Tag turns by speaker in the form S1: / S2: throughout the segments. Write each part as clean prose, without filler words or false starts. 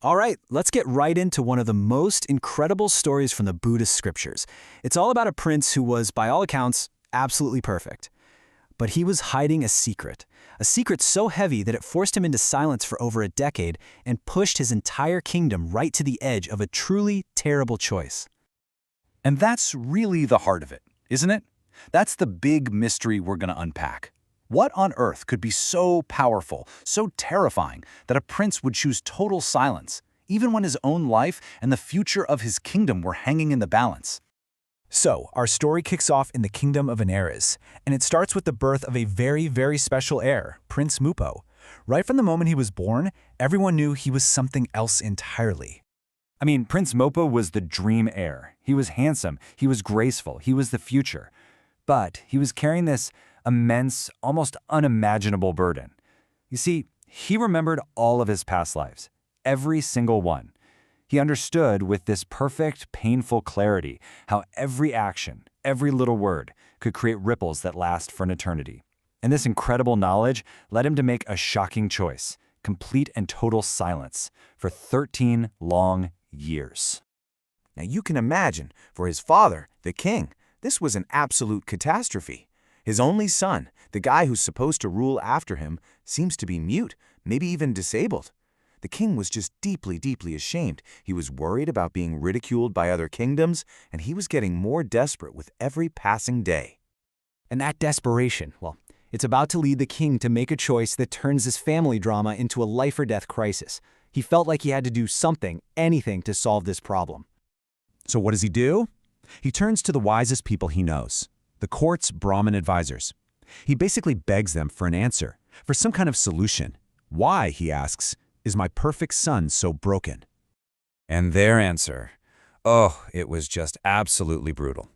S1: All right, let's get right into one of the most incredible stories from the Buddhist scriptures. It's all about a prince who was, by all accounts, absolutely perfect. But he was hiding a secret so heavy that it forced him into silence for over a decade and pushed his entire kingdom right to the edge of a truly terrible choice.
S2: And that's really the heart of it, isn't it? That's the big mystery we're going to unpack. What on earth could be so powerful, so terrifying, that a prince would choose total silence, even when his own life and the future of his kingdom were hanging in the balance?
S3: So, our story kicks off in the kingdom of Heir, and it starts with the birth of a very, very special heir, Prince Mùpò. Right from the moment he was born, everyone knew he was something else entirely.
S2: I mean, Prince Mùpò was the dream heir. He was handsome, he was graceful, he was the future. But he was carrying this immense, almost unimaginable burden. You see, he remembered all of his past lives, every single one. He understood with this perfect, painful clarity how every action, every little word, could create ripples that last for an eternity. And this incredible knowledge led him to make a shocking choice: complete and total silence for 13 long years.
S4: Now you can imagine, for his father, the king, this was an absolute catastrophe. His only son, the guy who's supposed to rule after him, seems to be mute, maybe even disabled. The king was just deeply, deeply ashamed. He was worried about being ridiculed by other kingdoms, and he was getting more desperate with every passing day.
S1: And that desperation, well, it's about to lead the king to make a choice that turns his family drama into a life-or-death crisis. He felt like he had to do something, anything, to solve this problem.
S3: So what does he do? He turns to the wisest people he knows, the court's Brahmin advisors. He basically begs them for an answer, for some kind of solution. Why, he asks, is my perfect son so broken?
S5: And their answer, oh, it was just absolutely brutal.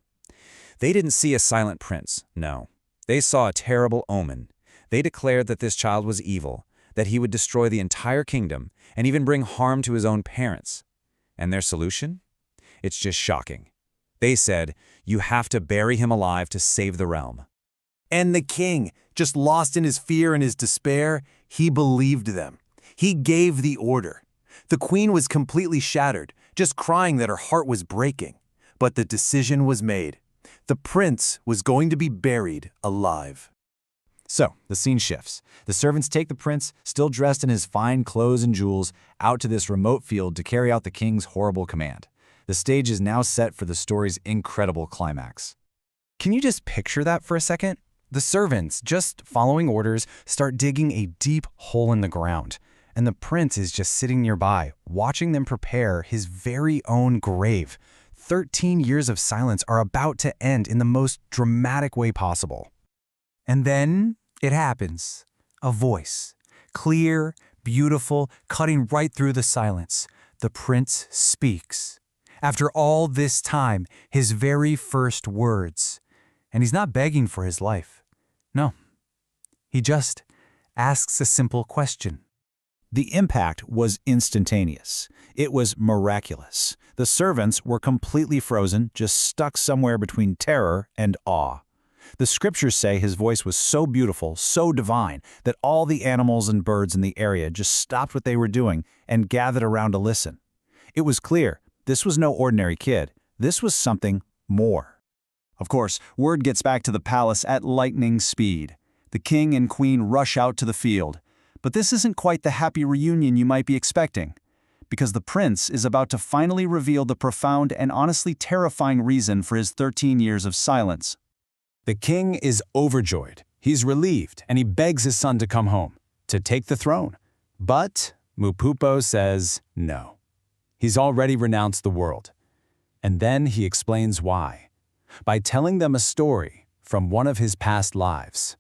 S5: They didn't see a silent prince, no. They saw a terrible omen. They declared that this child was evil, that he would destroy the entire kingdom, and even bring harm to his own parents. And their solution? It's just shocking. They said, you have to bury him alive to save the realm.
S4: And the king, just lost in his fear and his despair, he believed them. He gave the order. The queen was completely shattered, just crying that her heart was breaking. But the decision was made. The prince was going to be buried alive.
S3: So, the scene shifts. The servants take the prince, still dressed in his fine clothes and jewels, out to this remote field to carry out the king's horrible command. The stage is now set for the story's incredible climax.
S1: Can you just picture that for a second? The servants, just following orders, start digging a deep hole in the ground. And the prince is just sitting nearby, watching them prepare his very own grave. 13 years of silence are about to end in the most dramatic way possible. And then it happens. A voice. Clear, beautiful, cutting right through the silence. The prince speaks. After all this time, his very first words. And he's not begging for his life. No. He just asks a simple question.
S3: The impact was instantaneous. It was miraculous. The servants were completely frozen, just stuck somewhere between terror and awe. The scriptures say his voice was so beautiful, so divine, that all the animals and birds in the area just stopped what they were doing and gathered around to listen. It was clear, this was no ordinary kid. This was something more. Of course, word gets back to the palace at lightning speed. The king and queen rush out to the field. But this isn't quite the happy reunion you might be expecting, because the prince is about to finally reveal the profound and honestly terrifying reason for his 13 years of silence.
S1: The king is overjoyed. He's relieved, and he begs his son to come home, to take the throne. But Mùpò says no. He's already renounced the world. And then he explains why, by telling them a story from one of his past lives.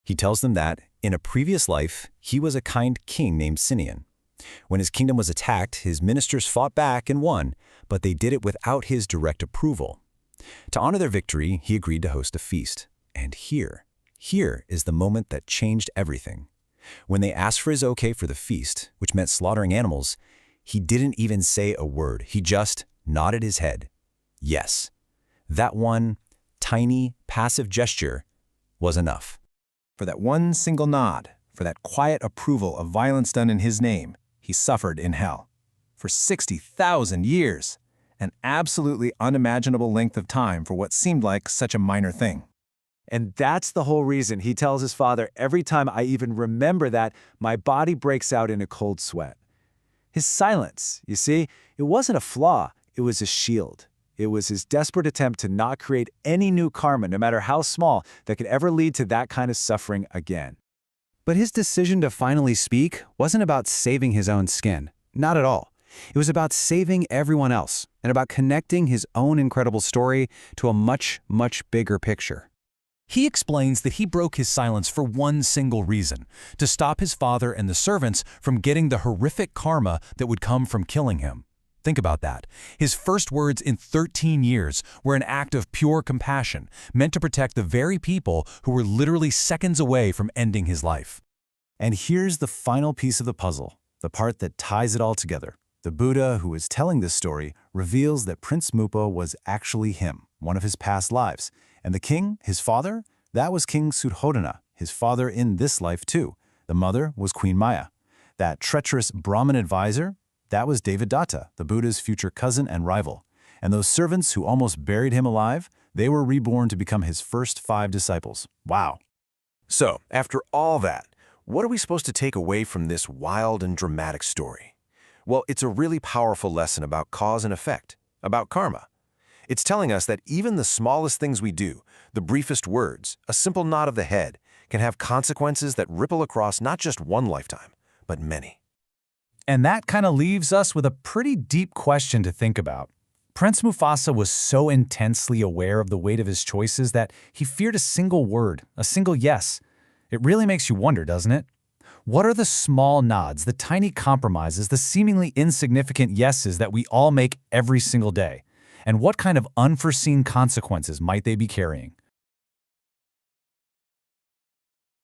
S6: He tells them that, in a previous life, he was a kind king named Sinian. When his kingdom was attacked, his ministers fought back and won, but they did it without his direct approval. To honor their victory, he agreed to host a feast. And here is the moment that changed everything. When they asked for his okay for the feast, which meant slaughtering animals, he didn't even say a word. He just nodded his head. Yes. That one tiny, passive gesture was enough.
S4: For that one single nod, for that quiet approval of violence done in his name, he suffered in hell.
S3: for 60,000 years. An absolutely unimaginable length of time for what seemed like such a minor thing.
S2: And that's the whole reason he tells his father, every time I even remember that, my body breaks out in a cold sweat. His silence, you see, it wasn't a flaw, it was a shield. It was his desperate attempt to not create any new karma, no matter how small, that could ever lead to that kind of suffering again.
S1: But his decision to finally speak wasn't about saving his own skin. Not at all. It was about saving everyone else and about connecting his own incredible story to a much, much bigger picture.
S3: He explains that he broke his silence for one single reason, to stop his father and the servants from getting the horrific karma that would come from killing him. Think about that. His first words in 13 years were an act of pure compassion, meant to protect the very people who were literally seconds away from ending his life. And here's the final piece of the puzzle, the part that ties it all together. The Buddha who is telling this story reveals that Prince Mùpò was actually him, one of his past lives. And the king, his father, that was King Suddhodana, his father in this life too. The mother was Queen Maya. That treacherous Brahmin advisor, that was Devadatta, the Buddha's future cousin and rival. And those servants who almost buried him alive, they were reborn to become his first 5 disciples. Wow.
S4: So, after all that, what are we supposed to take away from this wild and dramatic story? Well, it's a really powerful lesson about cause and effect, about karma. It's telling us that even the smallest things we do, the briefest words, a simple nod of the head, can have consequences that ripple across not just one lifetime, but many.
S3: And that kind of leaves us with a pretty deep question to think about. Prince Mufasa was so intensely aware of the weight of his choices that he feared a single word, a single yes. It really makes you wonder, doesn't it? What are the small nods, the tiny compromises, the seemingly insignificant yeses that we all make every single day? And what kind of unforeseen consequences might they be carrying?